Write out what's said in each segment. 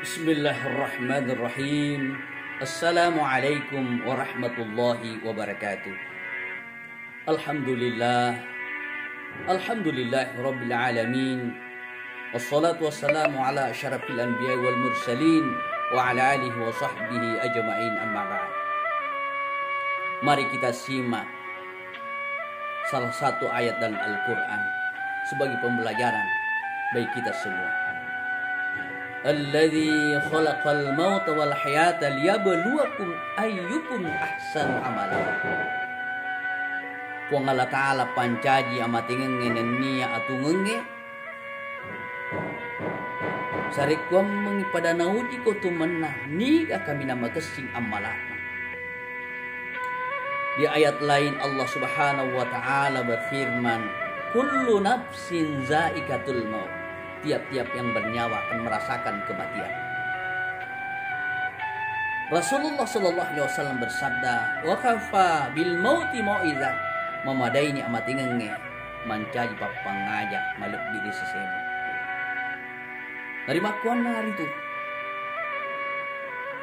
Bismillahirrahmanirrahim. Assalamualaikum warahmatullahi wabarakatuh. Alhamdulillah. Alhamdulillahirabbil alamin. Wassalatu wassalamu ala asyrafil anbiya'i wal mursalin wa ala alihi wa sahbihi ajma'in, amma ba'd. Mari kita simak salah satu ayat dalam Al-Qur'an sebagai pembelajaran bagi kita semua. Alladzi khalaqal mauta wal hayata liyabluwakum ayyukum ahsanu amala. Puang Allah Ta'ala pancaji amatingenge nenia atungenge sarikuam mengipada naudi ko tumanna niga kami nama kesing amalana. Di ayat lain Allah Subhanahu wa Ta'ala berfirman, kullu nafsin zaikatul maut. Tiap-tiap yang bernyawa akan merasakan kematian. Rasulullah sallallahu alaihi wasallam bersabda, wa kafa bil mauti mau'izah. Memadai ni amatingenge mancaji papangajak maluk diri sesemu. Dari makuan hari itu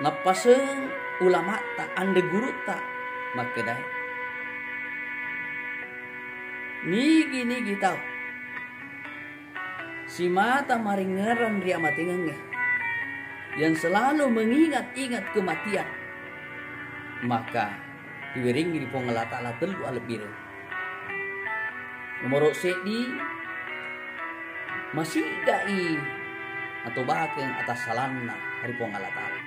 napaseng ulama ta ande guru ta makedai nigi tahu si mata maringeran ria matingenge yang selalu mengingat-ingat kematian, maka diwiringi di pongalatala telu alebire nomor sedi masih dai atau bahkan atas salanna hari pongalatala.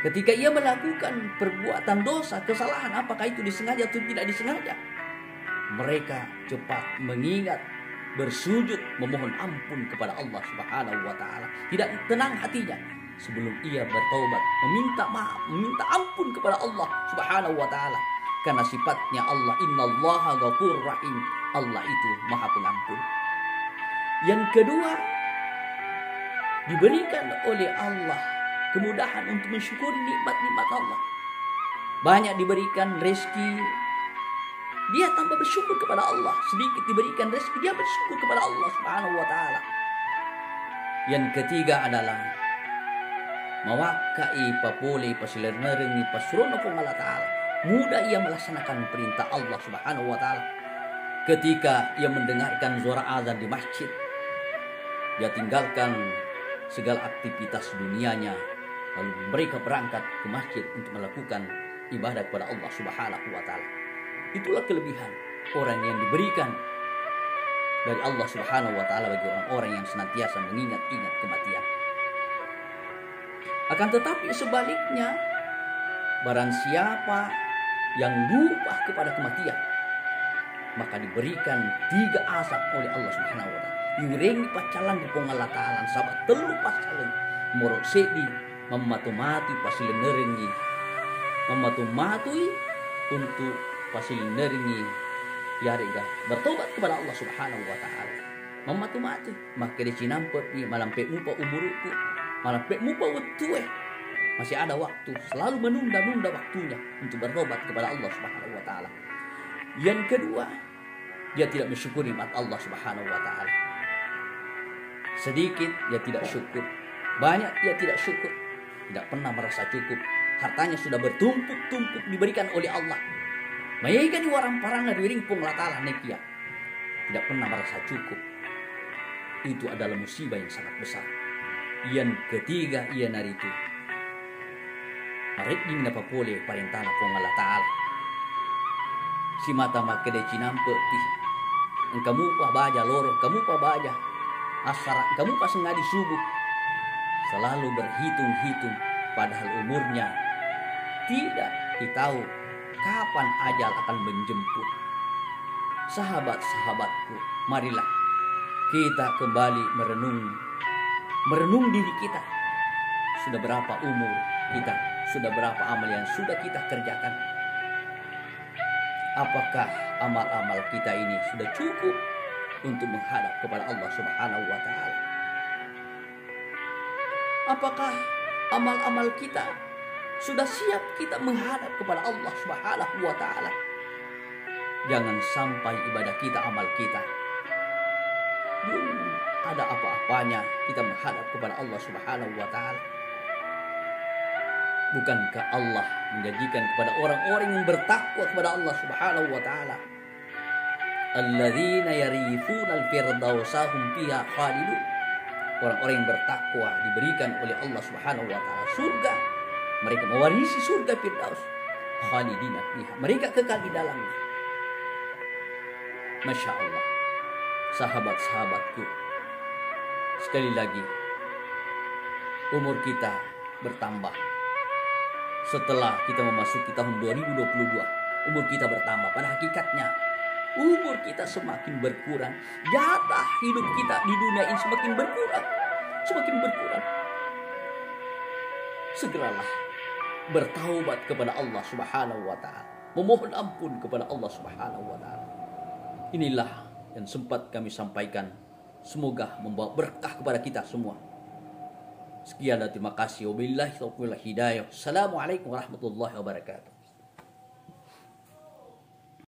Ketika ia melakukan perbuatan dosa, kesalahan, apakah itu disengaja atau tidak disengaja, mereka cepat mengingat, bersujud, memohon ampun kepada Allah Subhanahu wa Ta'ala. Tidak tenang hatinya sebelum ia bertaubat, meminta maaf, meminta ampun kepada Allah Subhanahu wa Ta'ala. Karena sifatnya Allah, innallaha ghafurur rahim. Allah itu Maha Pengampun. Yang kedua, diberikan oleh Allah kemudahan untuk mensyukuri nikmat-nikmat Allah. Banyak diberikan rezeki, dia tanpa bersyukur kepada Allah. Sedikit diberikan rezeki, dia bersyukur kepada Allah Subhanahu wa Ta'ala. Yang ketiga adalah mawakai papole pasilernerengi pasrono kong Allah Ta'ala. Mudah ia melaksanakan perintah Allah Subhanahu wa Ta'ala. Ketika ia mendengarkan suara azan di masjid, dia tinggalkan segala aktivitas dunianya, lalu mereka berangkat ke masjid untuk melakukan ibadah kepada Allah Subhanahu wa Ta'ala. Itulah kelebihan orang yang diberikan dari Allah Subhanahu wa Ta'ala bagi orang-orang yang senantiasa mengingat-ingat kematian. Akan tetapi sebaliknya, barang siapa yang lupa kepada kematian, maka diberikan 3 azab oleh Allah Subhanahu wa Ta'ala. Yurengi pacalan di pongala ta'alan sahabat telu pacalan morok sedi mematu-mati pasilenerengi, mematu-matui untuk pasilenerengi yarega bertobat kepada Allah Subhanahu wa Ta'ala. Mematu-mati maka di cinampet ni malampe mupa umuruku, malampe mupa wetue, masih ada waktu, selalu menunda-nunda waktunya untuk bertobat kepada Allah Subhanahu wa Ta'ala. Yang kedua, dia tidak mensyukuri nikmat Allah Subhanahu wa Ta'ala. Sedikit dia tidak syukur, banyak dia tidak syukur, tidak pernah merasa cukup. Hartanya sudah bertumpuk-tumpuk diberikan oleh Allah. Mayaikan warang paranga diring pung latala nekia, tidak pernah merasa cukup. Itu adalah musibah yang sangat besar. Yang ketiga ia naritu marik ding na papole parentana pung Allah Ta'ala. Si mata makede cinampe ti engkamu pa baja loro, kamu pa baja asara, kamu pas ngadi subuh, selalu berhitung-hitung, padahal umurnya tidak ditahu kapan ajal akan menjemput. Sahabat-sahabatku, marilah kita kembali merenung diri kita. Sudah berapa umur kita, sudah berapa amal yang sudah kita kerjakan. Apakah amal-amal kita ini sudah cukup untuk menghadap kepada Allah Subhanahu wa Ta'ala? Apakah amal-amal kita sudah siap kita menghadap kepada Allah Subhanahu wa Ta'ala? Jangan sampai ibadah kita, amal kita belum ada apa-apanya kita menghadap kepada Allah Subhanahu wa taala. Bukankah Allah menjanjikan kepada orang-orang yang bertakwa kepada Allah Subhanahu wa taala, alladzina yarithuna al-firdausa hum fiha khalidun. Orang-orang yang bertakwa diberikan oleh Allah Subhanahu wa taala surga. Mereka mewarisi surga Firdaus. Khalidina fiha. Mereka kekal di dalamnya. Masya Allah. Sahabat-sahabatku, sekali lagi umur kita bertambah. Setelah kita memasuki tahun 2022, umur kita bertambah. Pada hakikatnya umur kita semakin berkurang. Jatah hidup kita di dunia ini semakin berkurang. Semakin berkurang. Segeralah bertaubat kepada Allah Subhanahu wa taala. Memohon ampun kepada Allah Subhanahu wa taala. Inilah yang sempat kami sampaikan. Semoga membawa berkah kepada kita semua. Sekian dan terima kasih. Wabillahi taufiq wal hidayah. Assalamualaikum warahmatullahi wabarakatuh.